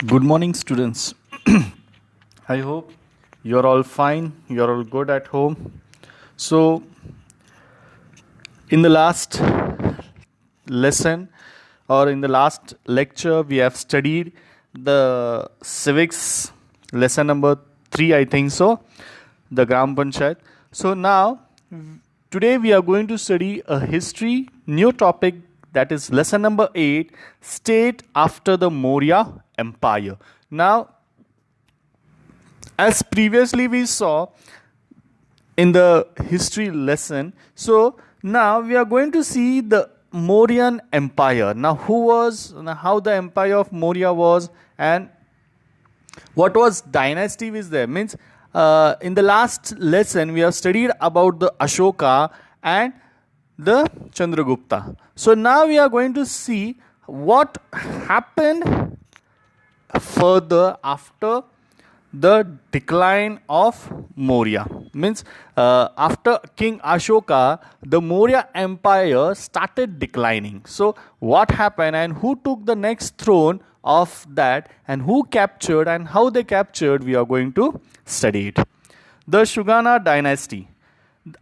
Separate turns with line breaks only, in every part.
Good morning, students. I hope you're all fine, you're all good at home. So, in the last lesson or in the last lecture, we have studied the civics lesson number 3, I think so, the Gram Panchayat. So, now today we are going to study a history new topic, that is lesson number 8, state after the Maurya Empire. Now, as previously we saw in the history lesson, so now we are going to see the Mauryan Empire. Now, how the empire of Maurya was, and what was dynasty was there. Means in the last lesson we have studied about the Ashoka and the Chandragupta. So now we are going to see what happened further after the decline of Maurya. Means after King Ashoka, the Maurya Empire started declining. So what happened and who took the next throne of that, and who captured and how they captured, we are going to study it. The Shugana dynasty.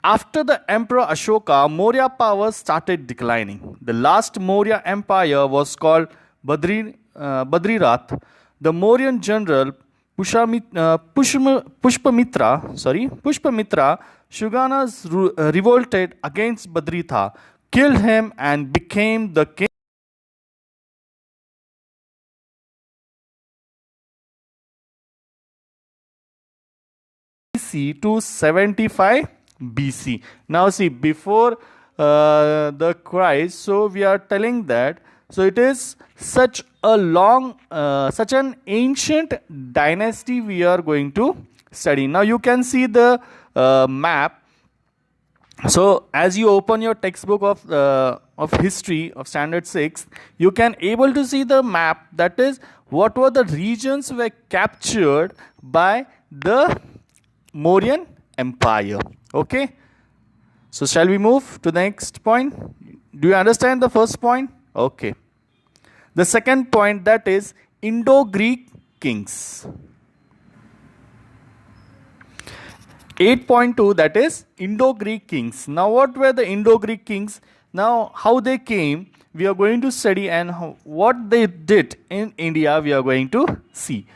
After the Emperor Ashoka, Maurya power started declining. The last Maurya Empire was called Badrirath. The Mauryan general Pushpamitra, Shuganas revolted against Badritha, killed him, and became the king. BC to 75 BC. Now, see, before the Christ, so we are telling that. So it is such an ancient dynasty we are going to study. Now you can see the map. So as you open your textbook of history of standard 6, you can able to see the map, that is what were the regions were captured by the Mauryan Empire. Okay. So shall we move to the next point? Do you understand the first point? Okay. The second point, that is Indo-Greek kings. 8.2, that is Indo-Greek kings. Now what were the Indo-Greek kings? Now how they came, we are going to study, and what they did in India we are going to see.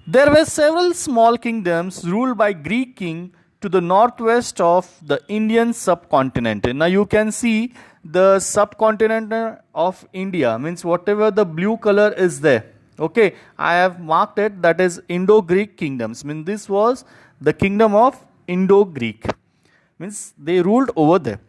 There were several small kingdoms ruled by Greek king to the northwest of the Indian subcontinent. Now you can see the subcontinent of India, means whatever the blue color is there. Okay, I have marked it, that is Indo-Greek kingdoms. Means this was the kingdom of Indo-Greek. Means they ruled over there.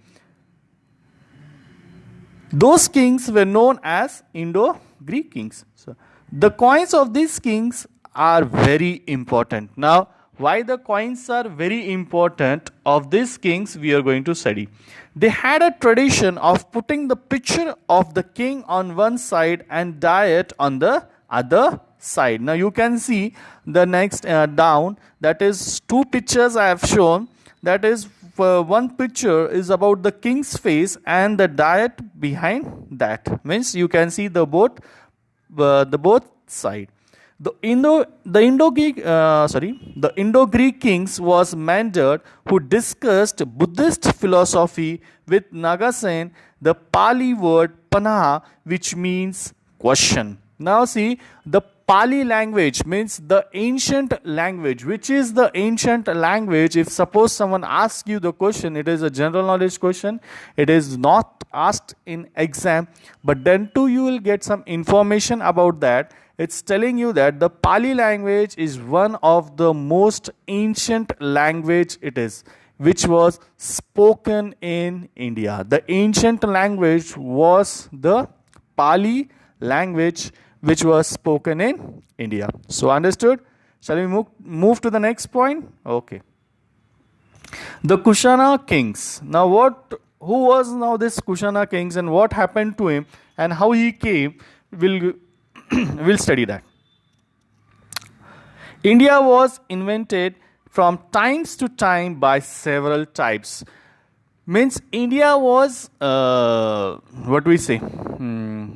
Those kings were known as Indo-Greek kings. So the coins of these kings are very important. Now, why the coins are very important of these kings we are going to study. They had a tradition of putting the picture of the king on one side and diet on the other side. Now you can see the next down, that is two pictures I have shown. That is one picture is about the king's face and the diet behind that. Means you can see the both side. The Indo-Greek kings was Mandar, who discussed Buddhist philosophy with Nagasen, the Pali word Panah, which means question. Now see, the Pali language means the ancient language. Which is the ancient language? If suppose someone asks you the question, it is a general knowledge question. It is not asked in exam, but then too you will get some information about that. It's telling you that the Pali language is one of the most ancient language it is, which was spoken in India. The ancient language was the Pali language which was spoken in India. So understood? Shall we move to the next point? Okay. The Kushana kings. Now who was now this Kushana kings, and what happened to him and how he came, we'll study that. India was invented from times to time by several types. Means India was,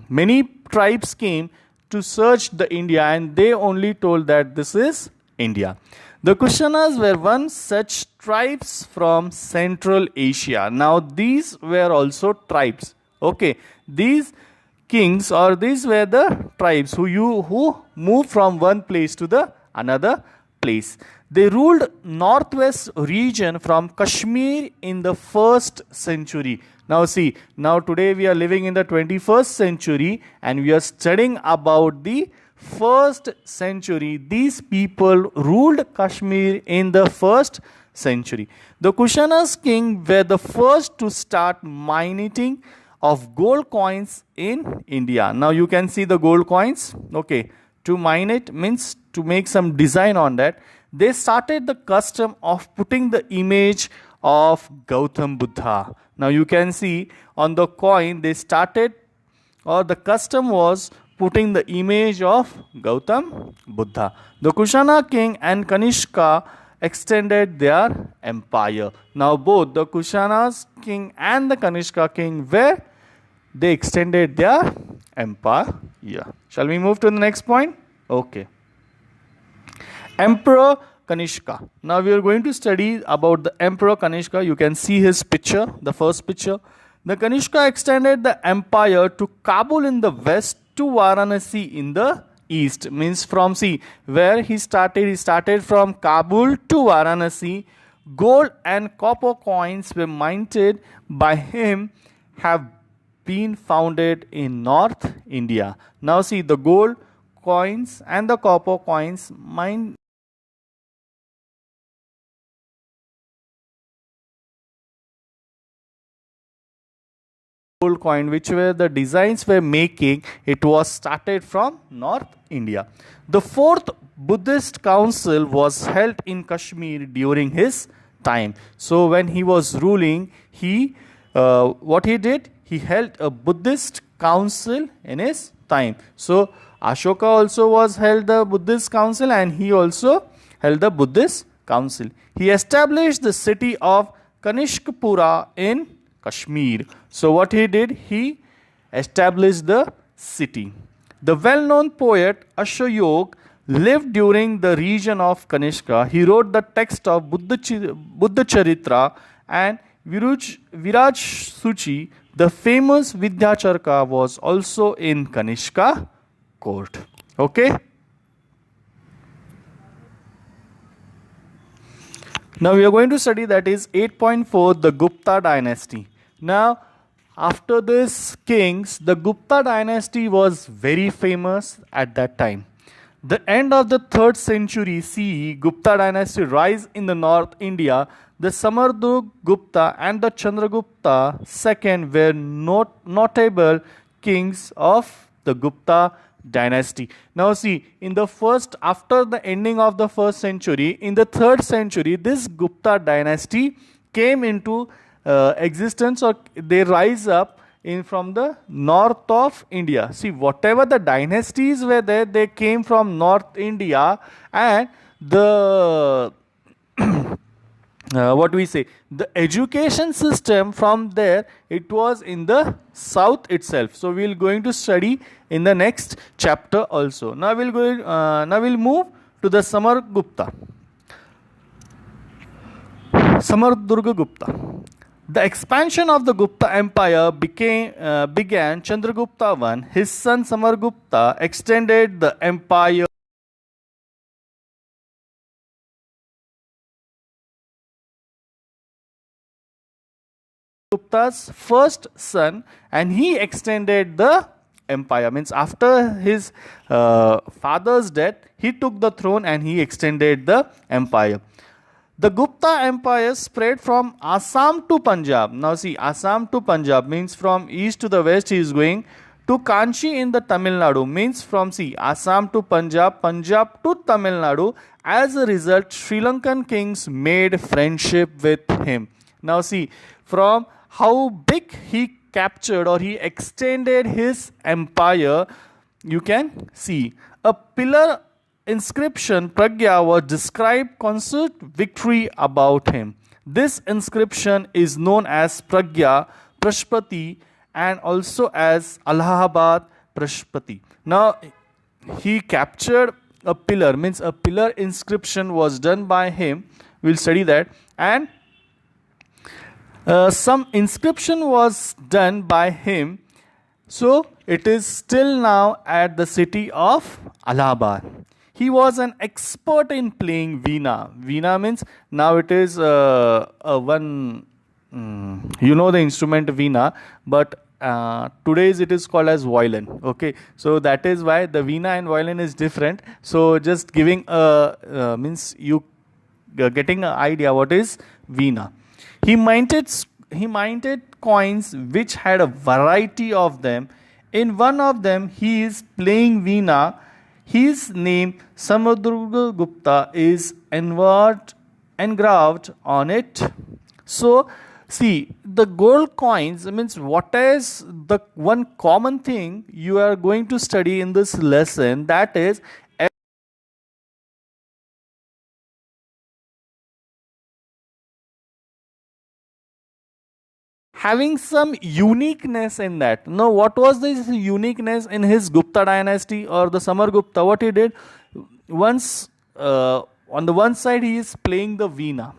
many tribes came to search the India, and they only told that this is India. The Kushanas were one such tribes from Central Asia. Now these were also tribes. Okay, these kings, or these were the tribes who moved from one place to the another place. They ruled northwest region from Kashmir in the 1st century. Now see, now today we are living in the 21st century and we are studying about the 1st century. These people ruled Kashmir in the 1st century. The Kushanas king were the first to start mining of gold coins in India. Now you can see the gold coins. Okay, to mine it means to make some design on that. They started the custom of putting the image of Gautam Buddha. Now you can see on the coin they started, or the custom was putting the image of Gautam Buddha. The Kushana king and Kanishka extended their empire. Now both the Kushanas king and the Kanishka king they extended their empire. Yeah. Shall we move to the next point? Okay. Emperor Kanishka. Now we are going to study about the Emperor Kanishka. You can see his picture, the first picture. The Kanishka extended the empire to Kabul in the west to Varanasi in the east. Means from where he started from Kabul to Varanasi. Gold and copper coins were minted by him, have been founded in North India. Now see, the gold coins and the copper coins mined gold coin, which were the designs were making, it was started from North India. The 4th Buddhist council was held in Kashmir during his time. So when he was ruling, what he did, he held a Buddhist council in his time. So Ashoka also was held the Buddhist council, and he also held the Buddhist council. He established the city of Kanishkapura in Kashmir. So what he did, he established the city. The well-known poet Ashayog lived during the region of Kanishka. He wrote the text of Buddha Charitra and Viraj Suchi. The famous Vidyacharaka was also in Kanishka court. Okay. Now we are going to study, that is 8.4, the Gupta dynasty. Now after this kings, the Gupta dynasty was very famous at that time. The end of the 3rd century CE, Gupta dynasty rise in the North India. The Samarduk Gupta and the Chandragupta II were notable kings of the Gupta dynasty. Now see, in the first, after the ending of the 1st century, in the 3rd century, this Gupta dynasty came into existence, or they rise up from the north of India. See, whatever the dynasties were there, they came from North India, and the the education system from there, it was in the south itself. So we will going to study in the next chapter also. Now we'll move to the Samargupta. Samardurga Gupta. The expansion of the Gupta Empire began Chandragupta I. His son Samargupta extended the empire. Gupta's first son, and he extended the empire. Means after his father's death, he took the throne and he extended the empire. The Gupta Empire spread from Assam to Punjab. Now see, Assam to Punjab means from east to the west he is going, to Kanchi in the Tamil Nadu, means from Assam to Punjab, Punjab to Tamil Nadu. As a result, Sri Lankan kings made friendship with him. Now see, from how big he captured or he extended his empire, you can see a pillar inscription Pragya was described concert victory about him. This inscription is known as Pragya Prashpati and also as Allahabad Prashpati. Now he captured a pillar, means a pillar inscription was done by him. We'll study that. And some inscription was done by him. So it is still now at the city of Allahabad. He was an expert in playing veena. Veena means now it is one, you know the instrument veena, but today's it is called as violin. Okay, so that is why the veena and violin is different. So just giving a means you getting an idea what is veena. He minted coins which had a variety of them. In one of them, he is playing veena. His name Samudruga Gupta is engraved on it. So, see, the gold coins means what is the one common thing you are going to study in this lesson, that is having some uniqueness in that. Now, what was this uniqueness in his Gupta dynasty or the Samargupta? What he did, once on the one side he is playing the veena,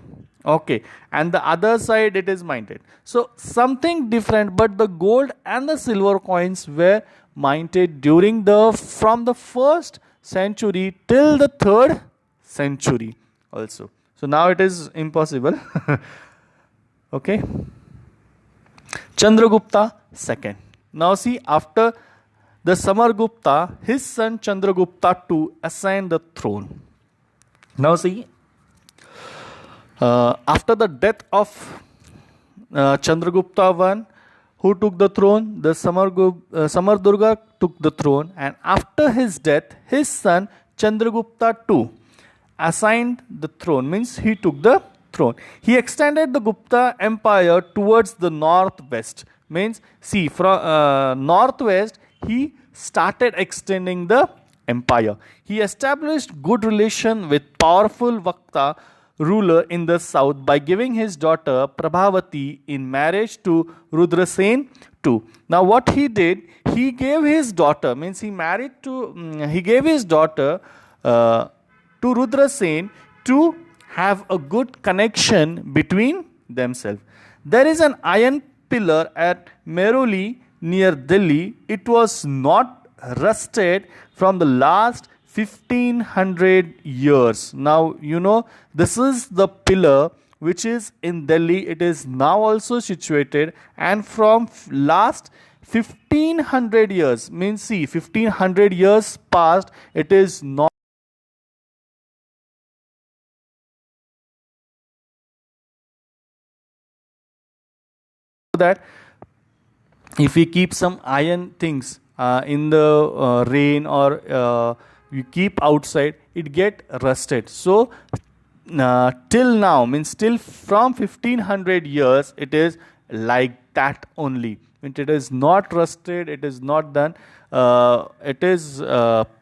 okay, and the other side it is minted. So something different, but the gold and the silver coins were minted during the from the first century till the third century also. So now it is impossible. Okay. Chandragupta II. Now see, after the Samargupta, his son Chandragupta II assigned the throne. Now see, after the death of Chandragupta I, who took the throne? The Samardurga took the throne, and after his death, his son Chandragupta II assigned the throne, means he took the throne. He extended the Gupta empire towards the northwest, means see, from northwest he started extending the empire. He established good relation with powerful Vakta ruler in the south by giving his daughter Prabhavati in marriage to Rudrasen II. Now what he did, he gave his daughter, means he married to, he gave his daughter to Rudrasen to have a good connection between themselves. There is an iron pillar at Meroli near Delhi. It was not rusted from the last 1500 years. Now you know this is the pillar which is in Delhi. It is now also situated, and from last 1500 years, means see, 1500 years past, it is not that if we keep some iron things in the rain or you keep outside, it get rusted. So till now, means still from 1500 years, it is like that only. It is not rusted, it is not done. It is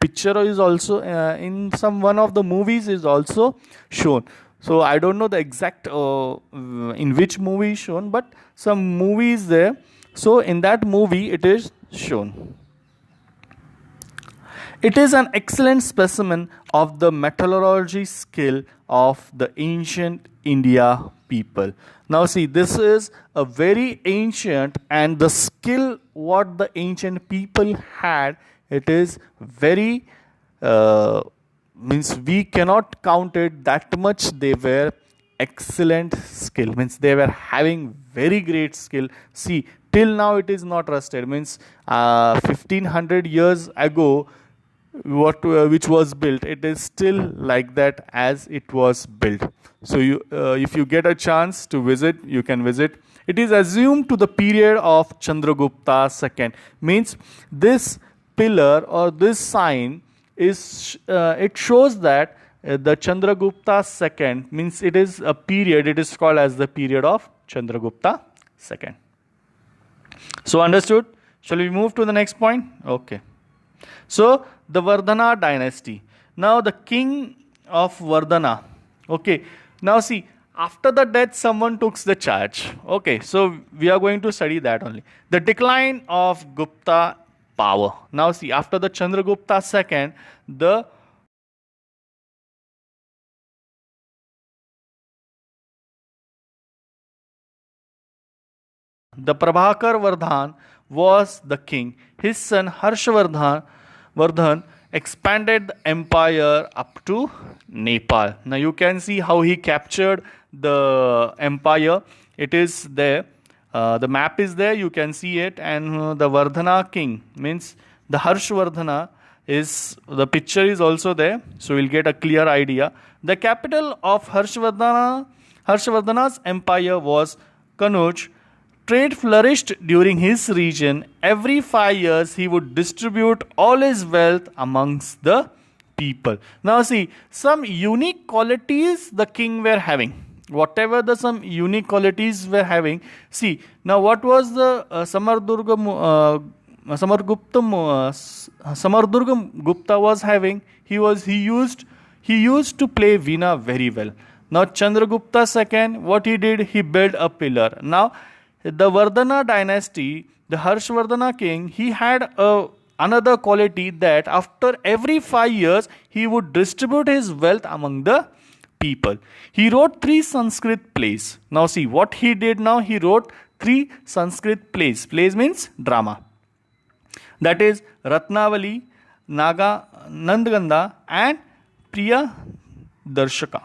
picture is also in some one of the movies is also shown. So I don't know the exact in which movie is shown, but some movie is there. So in that movie it is shown. It is an excellent specimen of the metallurgy skill of the ancient India people. Now see, this is a very ancient, and the skill what the ancient people had, it is very means we cannot count it that much. They were excellent skill, means they were having very great skill. See, till now it is not rusted, means 1500 years ago what which was built, it is still like that as it was built. So you if you get a chance to visit, you can visit. It is assumed to the period of Chandragupta II, means this pillar or this sign is it shows that the Chandragupta II, means it is a period, it is called as the period of Chandragupta II. So understood? Shall we move to the next point? Okay. So the Vardhana dynasty. Now the king of Vardhana. Okay. Now see, after the death someone took the charge. Okay. So we are going to study that only. The decline of Gupta power. Now see, after the Chandragupta II, the Prabhakar Vardhan was the king. His son Vardhan expanded the empire up to Nepal. Now you can see how he captured the empire. It is there. The map is there. You can see it. And the Vardhana king means the Harshvardhana is the picture is also there. So we'll get a clear idea. The capital of Harshvardhana's empire was Kanuj. Trade flourished during his region. Every 5 years, he would distribute all his wealth amongst the people. Now, see, some unique qualities the king were having. Whatever the some unique qualities were having. See, now what was the Samardurga Gupta was having? He used to play Veena very well. Now, Chandragupta II, what he did? He built a pillar. Now, the Vardhana dynasty, the Harshvardhana king, he had another quality that after every 5 years, he would distribute his wealth among the people. He wrote 3 Sanskrit plays. Now see, what he did now, he wrote 3 Sanskrit plays. Plays means drama. That is Ratnavali, Naga, Nandgandha and Priya Darshika.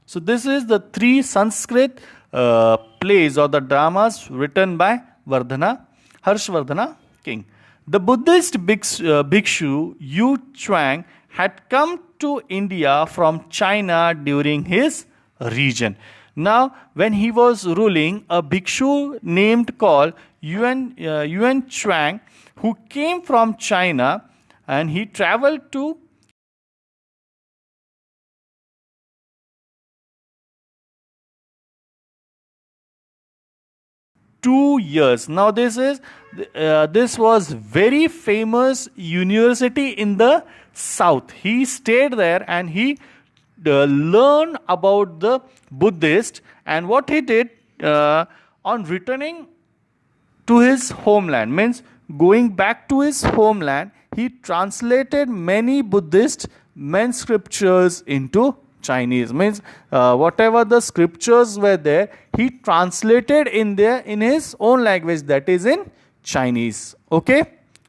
So this is the 3 Sanskrit plays or the dramas written by Harshvardhana king. The Buddhist bhikshu Yu Chuang had come to India from China during his region. Now, when he was ruling, a bhikshu named called Yuan Chuang, who came from China, and he traveled to 2 years. Now this was very famous university in the south. He stayed there and he learned about the Buddhist, and what he did on returning to his homeland, means going back to his homeland, he translated many Buddhist main scriptures into Chinese. Means whatever the scriptures were there, he translated in his own language, that is in Chinese. Okay,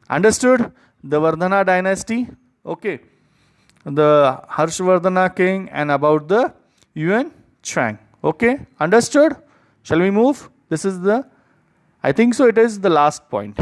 understood? The Vardhana dynasty. Okay, the Harshvardhana king and about the Yuan Chuang. Okay, understood? Shall we move? This is I think so it is the last point.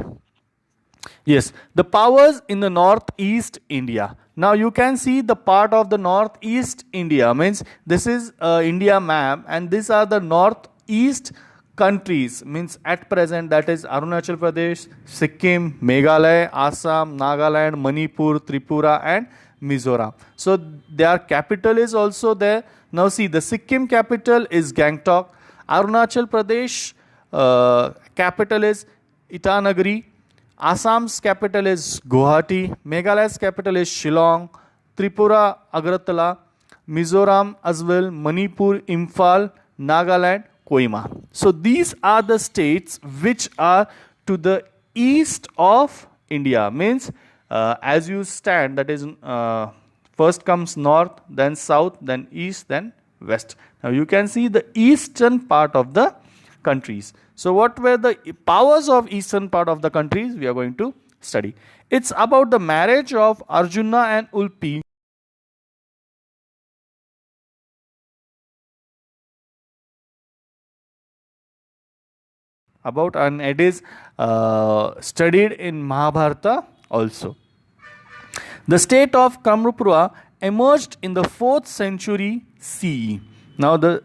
Yes, the powers in the northeast India. Now you can see the part of the northeast India, means this is India map, and these are the northeast countries, means at present, that is Arunachal Pradesh, Sikkim, Meghalaya, Assam, Nagaland, Manipur, Tripura and Mizoram. So their capital is also there. Now see, the Sikkim capital is Gangtok, Arunachal Pradesh capital is Itanagari, Assam's capital is Guwahati, Meghalaya's capital is Shillong, Tripura Agartala, Mizoram as well, Manipur, Imphal, Nagaland, Kohima. So these are the states which are to the east of India. Means as you stand, that is first comes north, then south, then east, then west. Now you can see the eastern part of the countries. So what were the powers of eastern part of the countries? We are going to study. It's about the marriage of Arjuna and Ulpi. And it is studied in Mahabharata also. The state of Kamrupura emerged in the 4th century CE. Now the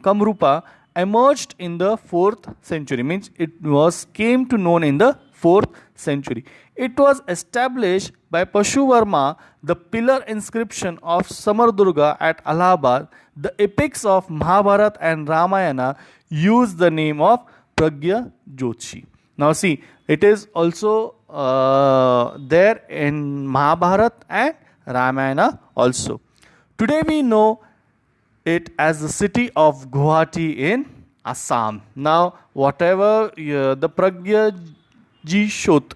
Kamrupa emerged in the 4th century, means it came to known in the 4th century. It was established by Pashuvarma, the pillar inscription of Samardurga at Allahabad. The epics of Mahabharata and Ramayana use the name of Pragya Jyotishi. Now see, it is also there in Mahabharata and Ramayana also. Today we know it as the city of Guwahati in Assam. Now whatever the Pragya Shot.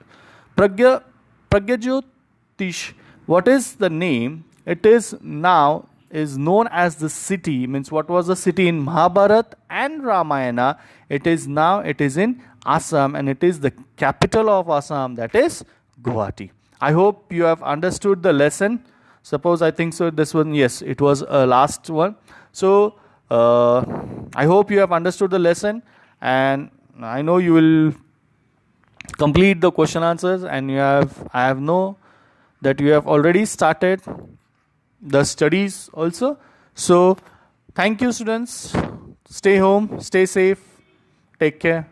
Pragya, Pragyajyotish, what is the name? It is now is known as the city, means what was the city in Mahabharat and Ramayana. It is in Assam, and it is the capital of Assam, that is Guwahati. I hope you have understood the lesson. Suppose I think so this one, yes, it was a last one. So I hope you have understood the lesson, and I know you will complete the question answers, and I have know that you have already started the studies also. So thank you, students. Stay home, stay safe, take care.